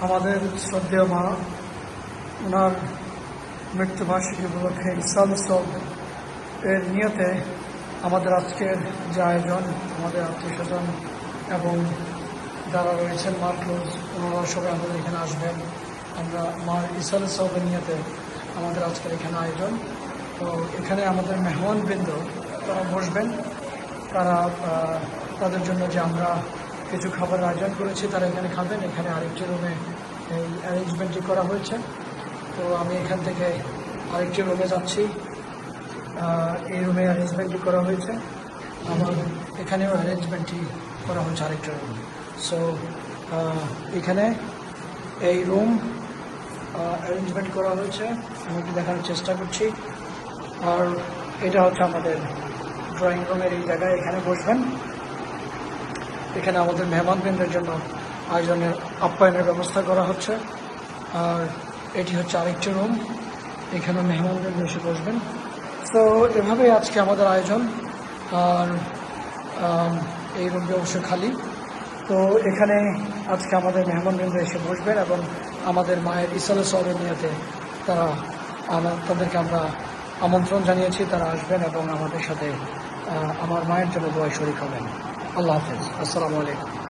আমাদের শ্রদ্ধেয় মা ওনার মৃত্যুবার্ষিকী উপলক্ষে ইসাল উৎসব এর নিয়তে আমাদের আজকের যে আয়োজন, আমাদের আত্মীয় স্বজন এবং যারা রয়েছেন মার ক্লোজ, ওনারা সবাই আমাদের এখানে আসবেন। আমরা মার ইসাল উৎসবের নিয়তে আমাদের আজকের এখানে আয়োজন। তো এখানে আমাদের মেহমানবৃন্দ তারা বসবেন, তারা তাদের জন্য যে আমরা কিছু খাবারের আয়োজন করেছি তারা এখানে খাবেন। এখানে আরেকটি রুমে এই অ্যারেঞ্জমেন্টটি করা হয়েছে। তো আমি এখান থেকে আরেকটি রুমে যাচ্ছি। এই রুমে অ্যারেঞ্জমেন্টটি করা হয়েছে, আমার এখানেও অ্যারেঞ্জমেন্টটি করা হয়েছে আরেকটা রুম। সো এখানে এই রুম অ্যারেঞ্জমেন্ট করা হয়েছে, আমি একটু দেখানোর চেষ্টা করছি। আর এটা হচ্ছে আমাদের ড্রয়িং রুমের এই জায়গায়, এখানে বসবেন। এখানে আমাদের মেহমানবৃন্দের জন্য আয়োজনের আপ্যায়নের ব্যবস্থা করা হচ্ছে। আর এটি হচ্ছে আরেকটি রুম, এখানে মেহমানবৃন্দ এসে বসবেন। তো এভাবেই আজকে আমাদের আয়োজন। আর এই রুমটি অবশ্যই খালি। তো এখানে আজকে আমাদের মেহমানবৃন্দ এসে বসবেন এবং আমাদের মায়ের ইসাল উৎসবের নিয়তে তাদেরকে আমরা আমন্ত্রণ জানিয়েছি, তারা আসবেন এবং আমাদের সাথে আমার মায়ের জন্য দোয়ায় শরীক হবেন। আল্লাহ হাফেজ, আসসালামু আলাইকুম।